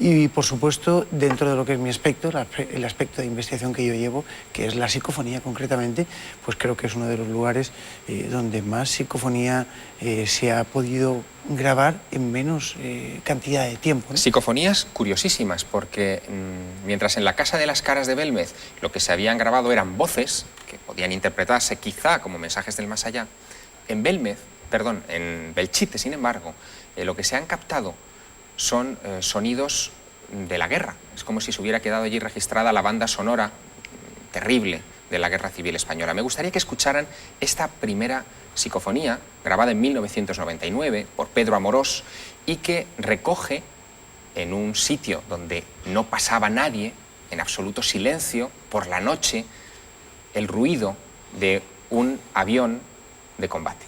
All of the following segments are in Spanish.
Y, por supuesto, dentro de lo que es mi aspecto, el aspecto de investigación que yo llevo, que es la psicofonía concretamente, pues creo que es uno de los lugares donde más psicofonía se ha podido grabar en menos cantidad de tiempo, ¿no? Psicofonías curiosísimas, porque mientras en la Casa de las Caras de Belmez lo que se habían grabado eran voces que podían interpretarse quizá como mensajes del más allá, en Belchite, sin embargo, lo que se han captado son sonidos de la guerra. Es como si se hubiera quedado allí registrada la banda sonora terrible de la Guerra Civil Española. Me gustaría que escucharan esta primera psicofonía, grabada en 1999 por Pedro Amorós, y que recoge en un sitio donde no pasaba nadie, en absoluto silencio, por la noche, el ruido de un avión de combate.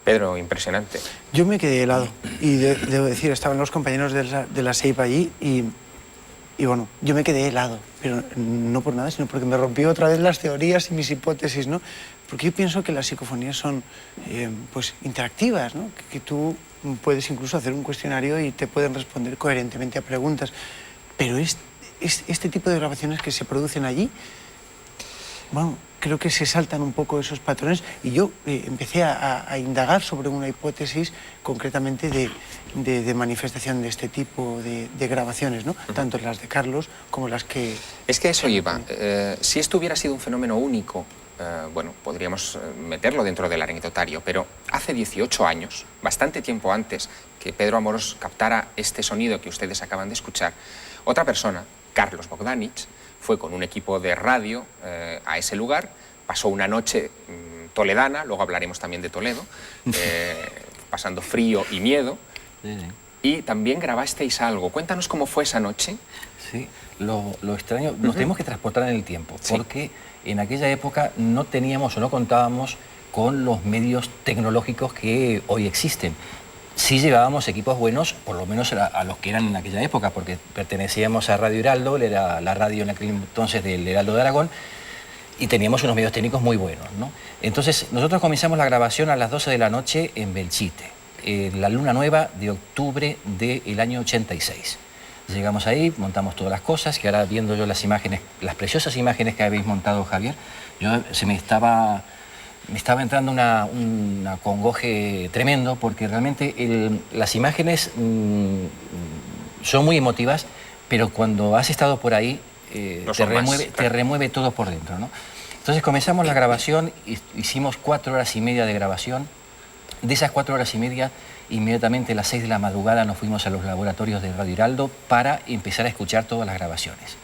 Pedro, impresionante. Yo me quedé helado y debo decir, estaban los compañeros de la SEIP allí y bueno, yo me quedé helado, pero no por nada, sino porque me rompió otra vez las teorías y mis hipótesis, ¿no? Porque yo pienso que las psicofonías son pues interactivas, ¿no? Que tú puedes incluso hacer un cuestionario y te pueden responder coherentemente a preguntas, pero este tipo de grabaciones que se producen allí, bueno, creo que se saltan un poco esos patrones y yo empecé a indagar sobre una hipótesis concretamente de manifestación de este tipo de grabaciones, ¿no? Tanto las de Carlos como las que... Es que eso iba. Si esto hubiera sido un fenómeno único, bueno, podríamos meterlo dentro del anecdotario, pero hace 18 años, bastante tiempo antes que Pedro Amorós captara este sonido que ustedes acaban de escuchar, otra persona, Carlos Bogdanich, fue con un equipo de radio a ese lugar, pasó una noche toledana, luego hablaremos también de Toledo, pasando frío y miedo, y también grabasteis algo. Cuéntanos cómo fue esa noche. Sí, lo extraño, nos tenemos que transportar en el tiempo, porque en aquella época no teníamos o no contábamos con los medios tecnológicos que hoy existen. Sí llevábamos equipos buenos, por lo menos a los que eran en aquella época, porque pertenecíamos a Radio Heraldo, era la radio en aquel entonces del Heraldo de Aragón, y teníamos unos medios técnicos muy buenos, ¿no? Entonces, nosotros comenzamos la grabación a las 12 de la noche en Belchite, la luna nueva de octubre del año 86. Llegamos ahí, montamos todas las cosas, que ahora viendo yo las imágenes, las preciosas imágenes que habéis montado, Javier, me estaba entrando un acongoje tremendo, porque realmente las imágenes son muy emotivas, pero cuando has estado por ahí te remueve todo por dentro, ¿no? Entonces comenzamos la grabación, hicimos 4 horas y media de grabación. De esas 4 horas y media, inmediatamente a las 6 de la madrugada nos fuimos a los laboratorios de Radio Heraldo para empezar a escuchar todas las grabaciones.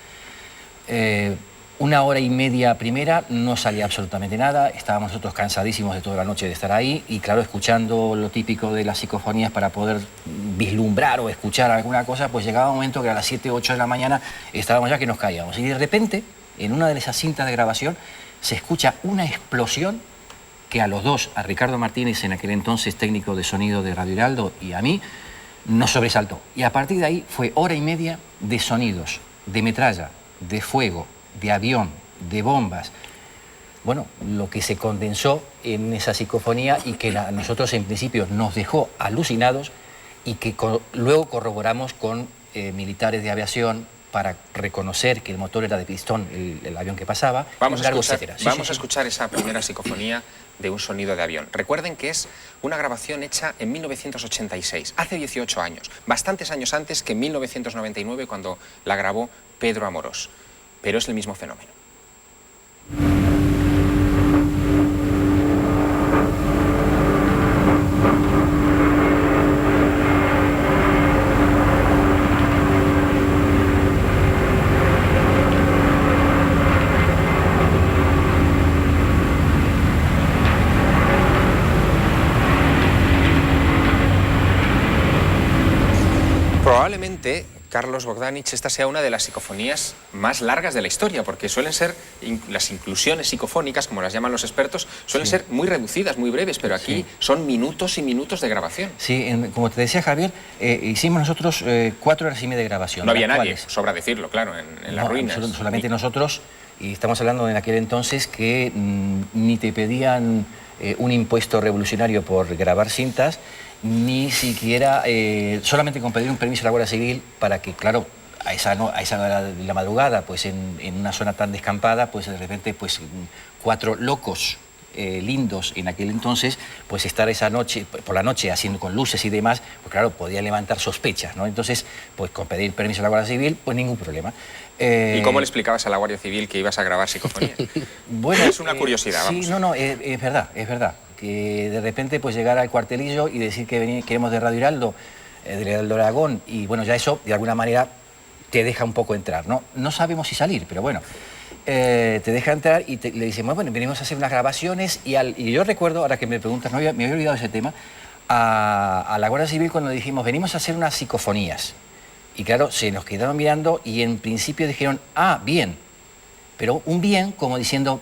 1 hora y media primera no salía absolutamente nada, estábamos nosotros cansadísimos de toda la noche de estar ahí y claro, escuchando lo típico de las psicofonías para poder vislumbrar o escuchar alguna cosa, pues llegaba un momento que a las 7 o 8 de la mañana estábamos ya que nos caíamos y de repente, en una de esas cintas de grabación, se escucha una explosión que a los dos, a Ricardo Martínez, en aquel entonces técnico de sonido de Radio Heraldo, y a mí, nos sobresaltó. Y a partir de ahí fue 1 hora y media de sonidos, de metralla, de fuego, de avión, de bombas. Bueno, lo que se condensó en esa psicofonía y que a nosotros en principio nos dejó alucinados y que luego corroboramos con militares de aviación para reconocer que el motor era de pistón, el avión que pasaba. Vamos a escuchar esa primera psicofonía de un sonido de avión. Recuerden que es una grabación hecha en 1986, hace 18 años, bastantes años antes que en 1999 cuando la grabó Pedro Amorós. Pero es el mismo fenómeno. Probablemente Carlos Bogdanich, esta sea una de las psicofonías más largas de la historia, porque suelen ser, las inclusiones psicofónicas, como las llaman los expertos, suelen ser muy reducidas, muy breves, pero aquí son minutos y minutos de grabación. Sí, como te decía Javier, hicimos nosotros 4 horas y media de grabación. No había nadie, sobra decirlo, claro, en las ruinas. Solamente nosotros, y estamos hablando en aquel entonces que ni te pedían un impuesto revolucionario por grabar cintas, ni siquiera solamente con pedir un permiso a la Guardia Civil para que, claro, a esa hora de la madrugada, pues en una zona tan descampada, pues de repente pues 4 locos lindos en aquel entonces, pues estar esa noche, por la noche haciendo con luces y demás, pues claro, podía levantar sospechas, ¿no? Entonces, pues con pedir permiso a la Guardia Civil, pues ningún problema. ¿Y cómo le explicabas a la Guardia Civil que ibas a grabar psicofonías? Bueno, es una curiosidad, vamos. Sí, no, es verdad. Que de repente pues llegar al cuartelillo y decir que queremos de Radio Heraldo, del Heraldo Aragón, y bueno, ya eso de alguna manera te deja un poco entrar, ¿no? No sabemos si salir, pero bueno, te deja entrar y le decimos, bueno, venimos a hacer unas grabaciones y yo recuerdo, ahora que me preguntas, me había olvidado ese tema, a la Guardia Civil cuando dijimos, venimos a hacer unas psicofonías. Y claro, se nos quedaron mirando y en principio dijeron, ah, bien, pero un bien como diciendo,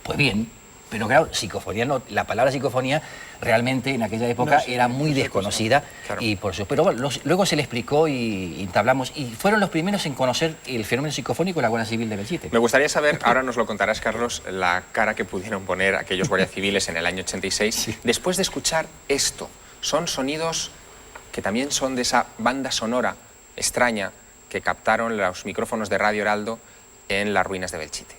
pues bien. Pero claro, psicofonía no, la palabra psicofonía realmente en aquella época era muy desconocida. Claro. Y por supuesto, pero bueno, luego se le explicó y entablamos, y fueron los primeros en conocer el fenómeno psicofónico la Guardia Civil de Belchite. Me gustaría saber, ahora nos lo contarás, Carlos, la cara que pudieron poner aquellos guardias civiles en el año 86, después de escuchar esto. Son sonidos que también son de esa banda sonora extraña que captaron los micrófonos de Radio Heraldo en las ruinas de Belchite.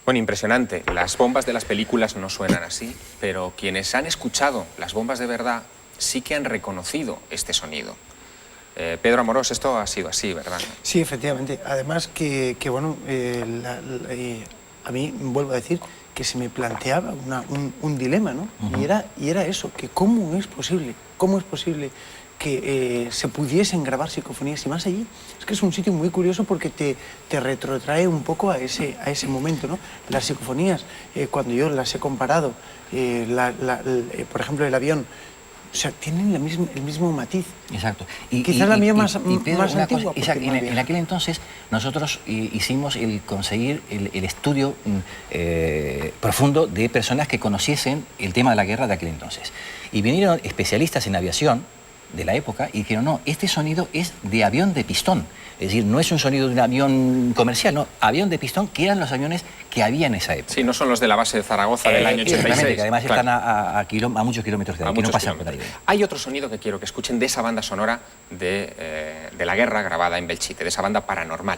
Bueno, impresionante. Las bombas de las películas no suenan así, pero quienes han escuchado las bombas de verdad sí que han reconocido este sonido. Pedro Amorós, esto ha sido así, ¿verdad? Sí, efectivamente. Además que bueno, a mí, vuelvo a decir, que se me planteaba un dilema, ¿no? Y era eso, que cómo es posible que se pudiesen grabar psicofonías y más allí. Es que es un sitio muy curioso porque te retrotrae un poco a ese momento, ¿no? Las psicofonías, cuando yo las he comparado, por ejemplo, el avión, o sea, tienen el mismo matiz. Exacto. Quizás la mía más Pedro, antigua. Exacto. En aquel entonces nosotros hicimos conseguir el estudio profundo de personas que conociesen el tema de la guerra de aquel entonces. Y vinieron especialistas en aviación de la época y dijeron, no, este sonido es de avión de pistón. Es decir, no es un sonido de un avión comercial, no, avión de pistón, que eran los aviones que había en esa época. Sí, no son los de la base de Zaragoza del año 86. Que además están a muchos kilómetros de ahí, que no pasan por ahí. Hay otro sonido que quiero que escuchen de esa banda sonora de la guerra grabada en Belchite, de esa banda paranormal.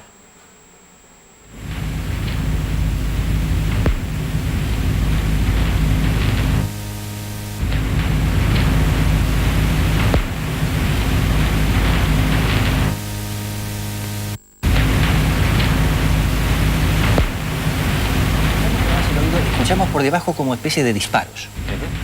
Escuchamos por debajo como especie de disparos,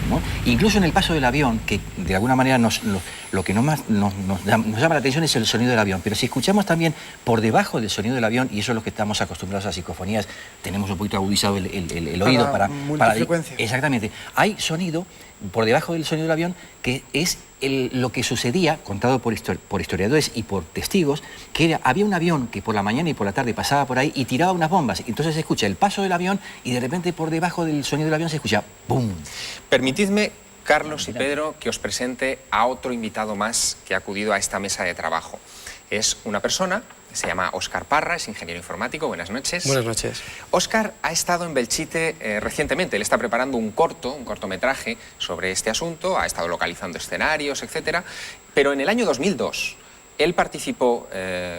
¿no? Incluso en el paso del avión, que de alguna manera lo que más nos llama la atención es el sonido del avión, pero si escuchamos también por debajo del sonido del avión, y eso es lo que estamos acostumbrados a psicofonías, tenemos un poquito agudizado el oído para multifrecuencia. Exactamente. Hay sonido por debajo del sonido del avión que es lo que sucedía, contado por historiadores y por testigos, que había un avión que por la mañana y por la tarde pasaba por ahí y tiraba unas bombas. Entonces se escucha el paso del avión y de repente por debajo del sonido del avión se escucha ¡pum! Permitidme, Carlos y Pedro, que os presente a otro invitado más que ha acudido a esta mesa de trabajo. Es una persona que se llama Óscar Parra, es ingeniero informático. Buenas noches. Buenas noches. Óscar ha estado en Belchite recientemente. Él está preparando un cortometraje sobre este asunto, ha estado localizando escenarios, etc. Pero en el año 2002 él participó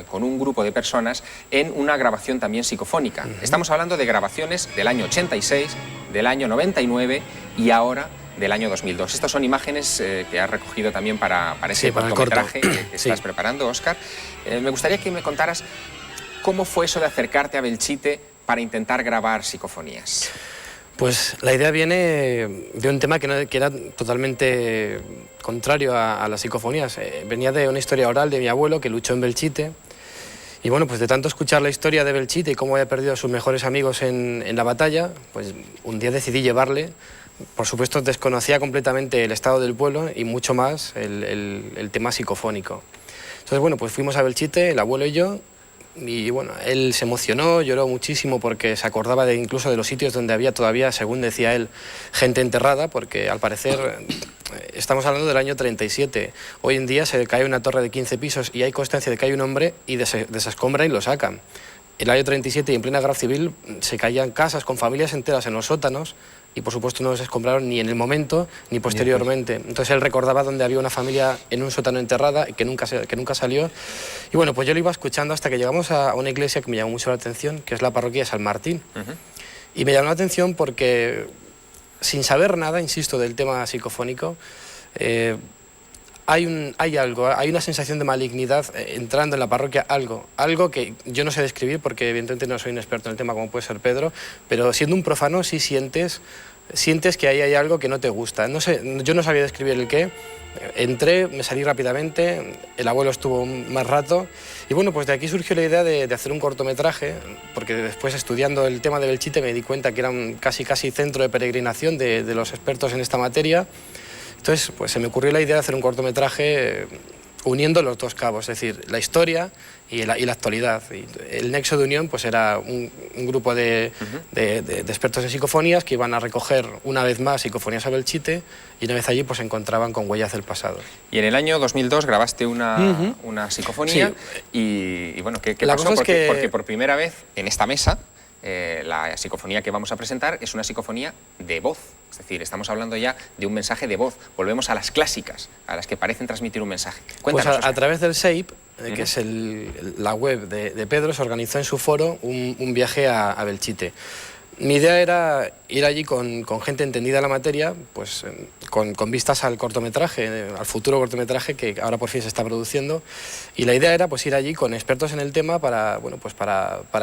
con un grupo de personas en una grabación también psicofónica. Estamos hablando de grabaciones del año 86, del año 99 y ahora del año 2002. Estas son imágenes que has recogido también para ese cortometraje que estás preparando, Óscar. Me gustaría que me contaras cómo fue eso de acercarte a Belchite para intentar grabar psicofonías. Pues la idea viene de un tema que era totalmente contrario a las psicofonías. Venía de una historia oral de mi abuelo que luchó en Belchite. Y bueno, pues de tanto escuchar la historia de Belchite y cómo había perdido a sus mejores amigos en la batalla, pues un día decidí llevarle. Por supuesto, desconocía completamente el estado del pueblo y mucho más el tema psicofónico. Entonces, bueno, pues fuimos a Belchite, el abuelo y yo, y bueno, él se emocionó, lloró muchísimo porque se acordaba incluso de los sitios donde había todavía, según decía él, gente enterrada, porque al parecer estamos hablando del año 37. Hoy en día se cae una torre de 15 pisos y hay constancia de que hay un hombre y desescombran y lo sacan. En el año 37 y en plena guerra civil se caían casas con familias enteras en los sótanos y por supuesto no se escombraron ni en el momento ni posteriormente. Entonces él recordaba donde había una familia en un sótano enterrada y que nunca salió. Y bueno, pues yo lo iba escuchando hasta que llegamos a una iglesia que me llamó mucho la atención, que es la parroquia de San Martín. Y me llamó la atención porque, sin saber nada, insisto, del tema psicofónico, hay una sensación de malignidad entrando en la parroquia, algo que yo no sé describir porque evidentemente no soy un experto en el tema como puede ser Pedro, pero siendo un profano sí sientes que ahí hay algo que no te gusta. No sé, yo no sabía describir el qué. Entré, me salí rápidamente, el abuelo estuvo más rato y bueno, pues de aquí surgió la idea de hacer un cortometraje, porque después estudiando el tema de Belchite me di cuenta que era un casi centro de peregrinación de los expertos en esta materia. Entonces, pues se me ocurrió la idea de hacer un cortometraje uniendo los dos cabos, es decir, la historia y la actualidad. Y el nexo de unión pues era un grupo de expertos en psicofonías que iban a recoger una vez más psicofonías a Belchite y una vez allí pues se encontraban con huellas del pasado. Y en el año 2002 grabaste una psicofonía y bueno, ¿qué pasó? Porque por primera vez en esta mesa la psicofonía que vamos a presentar es una psicofonía de voz. Es decir, estamos hablando ya de un mensaje de voz. Volvemos a las clásicas, a las que parecen transmitir un mensaje. Cuéntanos, pues a través del SEIP, que es la web de Pedro, se organizó en su foro un viaje a Belchite. Mi idea era ir allí con gente entendida en la materia, pues con vistas al cortometraje, al futuro cortometraje que ahora por fin se está produciendo. Y la idea era pues ir allí con expertos en el tema para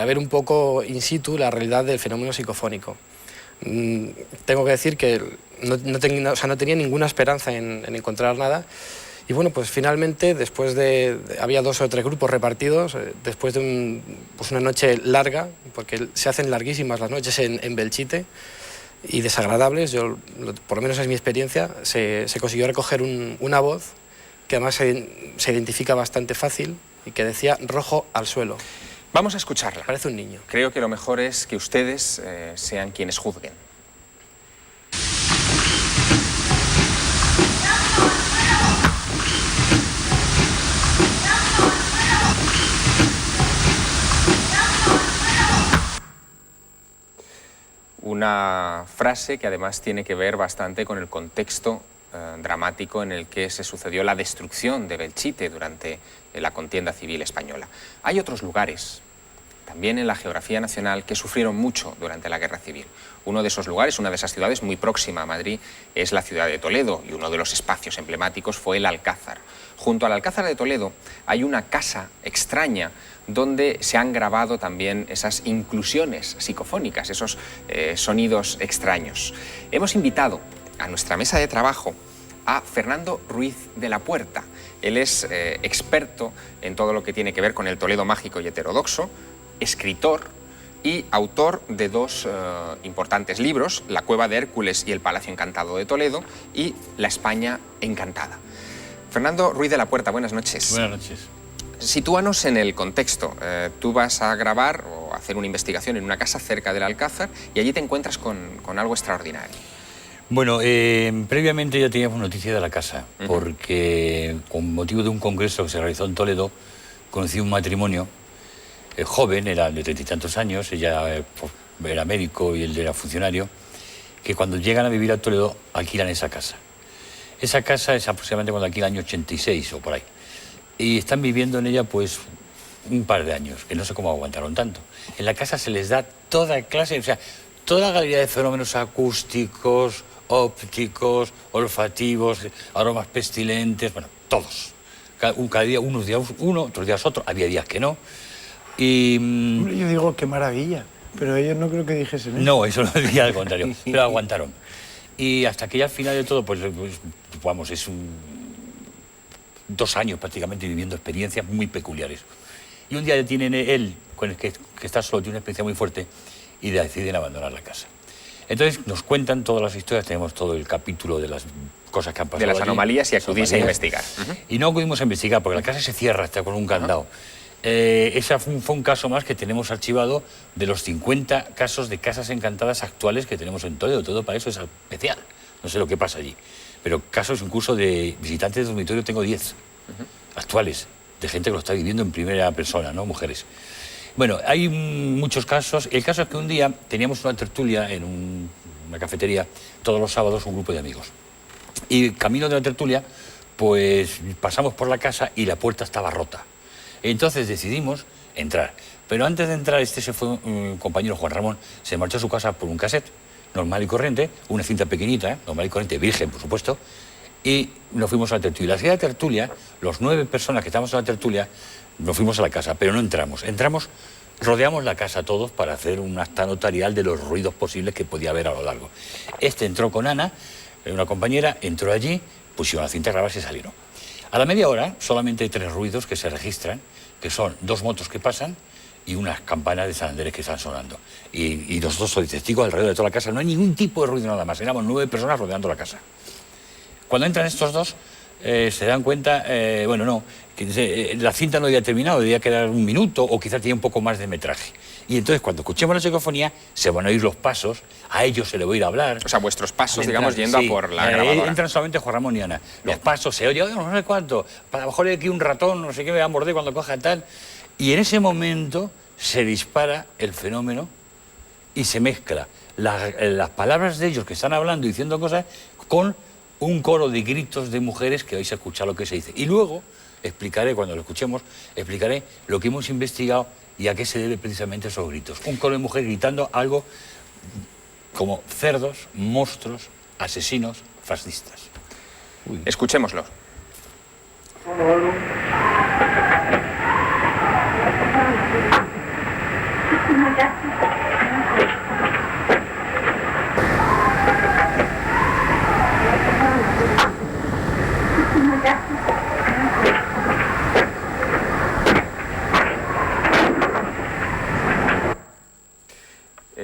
ver un poco in situ la realidad del fenómeno psicofónico. Tengo que decir que no tenía ninguna esperanza en encontrar nada. Y bueno, pues finalmente, había 2 o 3 grupos repartidos, después de una noche larga, porque se hacen larguísimas las noches en Belchite, y desagradables, por lo menos es mi experiencia, se consiguió recoger una voz que además se identifica bastante fácil y que decía rojo al suelo. Vamos a escucharla. Parece un niño. Creo que lo mejor es que ustedes sean quienes juzguen. Una frase que además tiene que ver bastante con el contexto dramático en el que se sucedió la destrucción de Belchite durante la contienda civil española. Hay otros lugares, también en la geografía nacional, que sufrieron mucho durante la guerra civil. Uno de esos lugares, una de esas ciudades muy próxima a Madrid, es la ciudad de Toledo, y uno de los espacios emblemáticos fue el Alcázar. Junto al Alcázar de Toledo hay una casa extraña donde se han grabado también esas inclusiones psicofónicas, esos sonidos extraños. Hemos invitado a nuestra mesa de trabajo a Fernando Ruiz de la Puerta. Él es experto en todo lo que tiene que ver con el Toledo mágico y heterodoxo, escritor y autor de 2 importantes libros, La Cueva de Hércules y El Palacio Encantado de Toledo, y La España Encantada. Fernando Ruiz de la Puerta, buenas noches. Buenas noches. Sitúanos en el contexto. Tú vas a grabar o a hacer una investigación en una casa cerca del Alcázar y allí te encuentras con algo extraordinario. Bueno, previamente ya teníamos noticia de la casa, porque con motivo de un congreso que se realizó en Toledo, conocí un matrimonio joven, era de 30 y tantos años, ella era médico y él era funcionario, que cuando llegan a vivir a Toledo alquilan esa casa. Esa casa es aproximadamente cuando alquila el año 86 o por ahí. Y están viviendo en ella pues un par de años, que no sé cómo aguantaron tanto. En la casa se les da toda clase, o sea, toda la galería de fenómenos acústicos, ópticos, olfativos, aromas pestilentes, bueno, todos. Cada día, unos días uno, otros días otro, había días que no. Y Hombre, yo digo, qué maravilla. Pero ellos no creo que dijesen eso. No, eso lo decía al contrario, pero aguantaron. Y hasta que ya al final de todo, pues vamos, 2 años prácticamente viviendo experiencias muy peculiares. Y un día tienen él, con el que está solo, tiene una experiencia muy fuerte y deciden abandonar la casa. Entonces nos cuentan todas las historias, tenemos todo el capítulo de las cosas que han pasado De las allí, anomalías y acudís a investigar. Y no acudimos a investigar porque la casa se cierra, está con un candado. Ese fue un caso más que tenemos archivado de los 50 casos de casas encantadas actuales que tenemos en Toledo. Todo para eso es especial. No sé lo que pasa allí. Pero casos incluso de visitantes de dormitorio tengo 10 actuales, de gente que lo está viviendo en primera persona, ¿no? Mujeres. Bueno, hay muchos casos. El caso es que un día teníamos una tertulia en una cafetería, todos los sábados, un grupo de amigos. Y camino de la tertulia, pues pasamos por la casa y la puerta estaba rota. Entonces decidimos entrar. Pero antes de entrar, se fue un compañero, Juan Ramón, se marchó a su casa por un cassette, normal y corriente, una cinta pequeñita, normal y corriente, virgen, por supuesto, y nos fuimos a la tertulia. La tertulia, los 9 personas que estábamos en la tertulia, nos fuimos a la casa, pero no entramos. Rodeamos la casa todos para hacer un acta notarial de los ruidos posibles que podía haber a lo largo. Entró con Ana, una compañera, entró allí, pusieron la cinta a grabar y salieron. A la media hora solamente hay 3 ruidos que se registran, que son 2 motos que pasan y unas campanas de San Andrés que están sonando. Y nosotros soy testigos alrededor de toda la casa, no hay ningún tipo de ruido nada más, éramos 9 personas rodeando la casa. Cuando entran estos 2, se dan cuenta, que la cinta no había terminado, debía quedar 1 minuto o quizás tenía un poco más de metraje. Y entonces cuando escuchemos la psicofonía se van a oír los pasos, a ellos se les va a ir a hablar. O sea, vuestros pasos, Entran, digamos, yendo sí, a por la grabadora. Entran solamente Juan Ramón y Ana. Los pasos se oye, no sé cuánto, a lo mejor hay aquí un ratón, no sé qué, me va a morder cuando coja tal. Y en ese momento se dispara el fenómeno y se mezcla las palabras de ellos que están hablando y diciendo cosas con un coro de gritos de mujeres que vais a escuchar lo que se dice. Y luego explicaré, cuando lo escuchemos, explicaré lo que hemos investigado y a qué se debe precisamente esos gritos. Un coro de mujeres gritando algo como cerdos, monstruos, asesinos, fascistas. Escuchémoslo.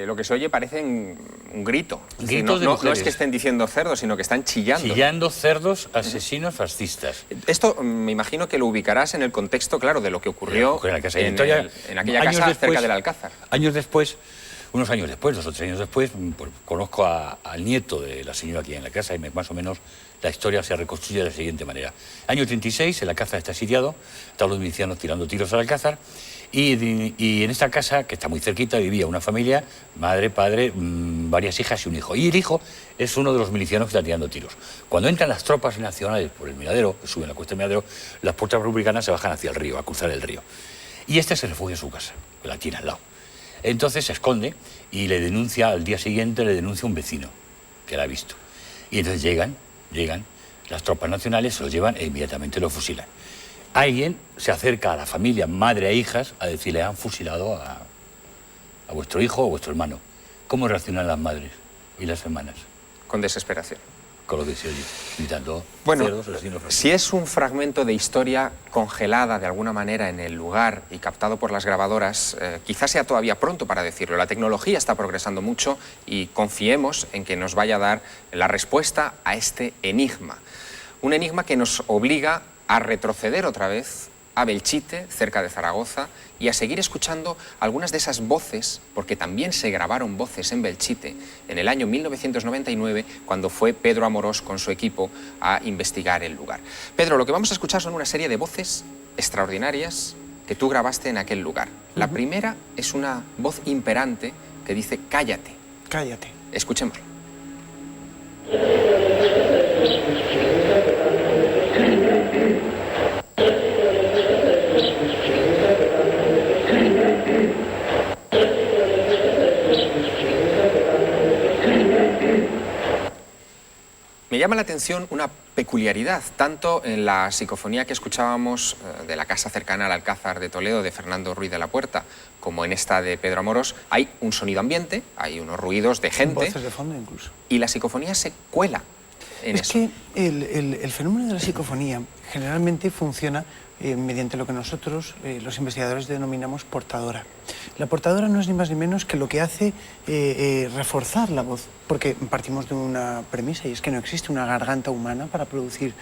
Lo que se oye parece un grito. Es decir, Gritos de no mujeres. es que estén diciendo cerdos, sino que están chillando. Chillando cerdos, asesinos, fascistas. Esto me imagino que lo ubicarás en el contexto, claro, de lo que ocurrió En la casa. en aquella Años casa después, cerca del Alcázar. Unos años después, 2 o 3 años después, pues, conozco al nieto de la señora aquí en la casa y más o menos la historia se reconstruye de la siguiente manera. Año 36, el Alcázar está sitiado, están los milicianos tirando tiros al Alcázar y en esta casa, que está muy cerquita, vivía una familia, madre, padre, varias hijas y un hijo. Y el hijo es uno de los milicianos que está tirando tiros. Cuando entran las tropas nacionales por el Miradero, que suben la cuesta del Miradero, las puertas republicanas se bajan hacia el río, a cruzar el río. Y se refugia en su casa, que la tiene al lado. Entonces se esconde y le denuncia, al día siguiente le denuncia un vecino que la ha visto. Y entonces llegan las tropas nacionales, se lo llevan e inmediatamente lo fusilan. Alguien se acerca a la familia, madre e hijas, a decirle, han fusilado a vuestro hijo o a vuestro hermano. ¿Cómo reaccionan las madres y las hermanas? Con desesperación. Con lo que se oye, gritando, Bueno, cerdos, asesinos, fascistas. si es un fragmento de historia congelada de alguna manera en el lugar y captado por las grabadoras, quizás sea todavía pronto para decirlo. La tecnología está progresando mucho y confiemos en que nos vaya a dar la respuesta a este enigma. Un enigma que nos obliga a retroceder otra vez a Belchite, cerca de Zaragoza, y a seguir escuchando algunas de esas voces, porque también se grabaron voces en Belchite en el año 1999, cuando fue Pedro Amorós con su equipo a investigar el lugar. Pedro, lo que vamos a escuchar son una serie de voces extraordinarias que tú grabaste en aquel lugar. La primera es una voz imperante que dice cállate. Cállate. Escuchémoslo. Me Me llama la atención una peculiaridad, tanto en la psicofonía que escuchábamos de la casa cercana al Alcázar de Toledo de Fernando Ruiz de la Puerta, como en esta de Pedro Amorós, hay un sonido ambiente, hay unos ruidos de gente. Voces de fondo incluso. Y la psicofonía se cuela en Es eso. que el fenómeno de la psicofonía generalmente funciona mediante lo que nosotros, los investigadores, denominamos portadora. La portadora no es ni más ni menos que lo que hace reforzar la voz, porque partimos de una premisa, y es que no existe una garganta humana para producir,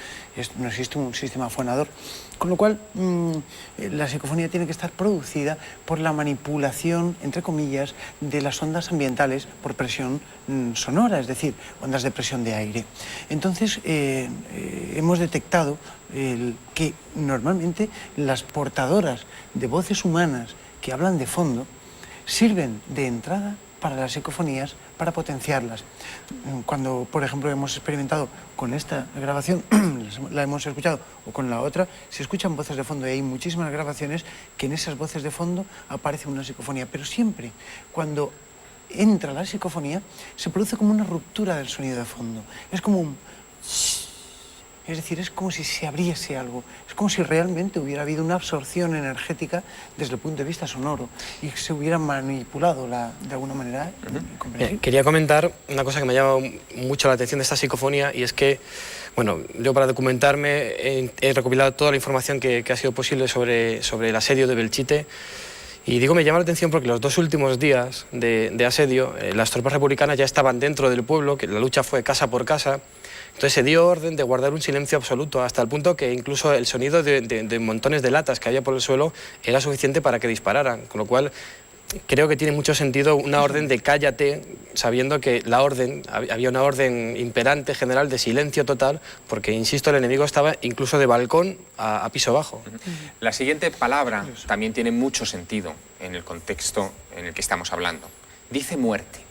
no existe un sistema fonador, con lo cual la psicofonía tiene que estar producida por la manipulación, entre comillas, de las ondas ambientales por presión sonora, es decir, ondas de presión de aire. Entonces, hemos detectado que normalmente las portadoras de voces humanas que hablan de fondo sirven de entrada para las psicofonías, para potenciarlas. Cuando, por ejemplo, hemos experimentado con esta grabación, la hemos escuchado, o con la otra, se escuchan voces de fondo y hay muchísimas grabaciones que en esas voces de fondo aparece una psicofonía, pero siempre cuando entra la psicofonía se produce como una ruptura del sonido de fondo. Es como un... Es decir, es como si se abriese algo, es como si realmente hubiera habido una absorción energética desde el punto de vista sonoro y se hubiera manipulado de alguna manera. Quería comentar una cosa que me ha llamado mucho la atención de esta psicofonía, y es que, bueno, yo para documentarme he recopilado toda la información que ha sido posible sobre el asedio de Belchite. Y digo, me llama la atención porque los 2 últimos días de asedio, las tropas republicanas ya estaban dentro del pueblo, que la lucha fue casa por casa. Entonces se dio orden de guardar un silencio absoluto, hasta el punto que incluso el sonido de montones de latas que había por el suelo era suficiente para que dispararan. Con lo cual, creo que tiene mucho sentido una orden de cállate, sabiendo que había una orden imperante general de silencio total, porque, insisto, el enemigo estaba incluso de balcón a piso bajo. La siguiente palabra también tiene mucho sentido en el contexto en el que estamos hablando. Dice muerte.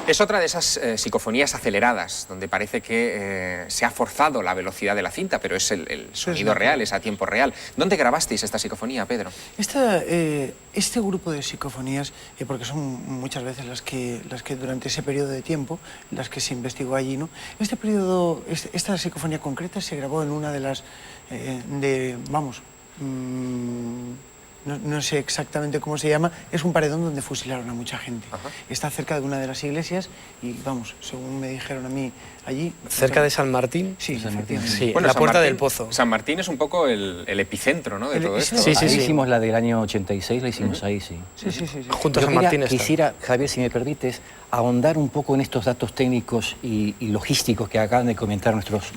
Es otra de esas psicofonías aceleradas, donde parece que se ha forzado la velocidad de la cinta, pero es el sonido real, es a tiempo real. ¿Dónde grabasteis esta psicofonía, Pedro? Este grupo de psicofonías, porque son muchas veces las que durante ese periodo de tiempo, las que se investigó allí, ¿no? Esta psicofonía concreta se grabó en una de las, no sé exactamente cómo se llama, es un paredón donde fusilaron a mucha gente. Ajá. Está cerca de una de las iglesias y, vamos, según me dijeron a mí allí... ¿Cerca de San Martín? Sí, San Martín. Sí, bueno, la Puerta del Pozo. San Martín es un poco el epicentro, ¿no?, de todo esto. Sí. Hicimos la del año 86, la hicimos ahí, sí. Sí. Junto a San Martín está. Quisiera, Javier, si me permites, ahondar un poco en estos datos técnicos y logísticos que acaban de comentar nuestros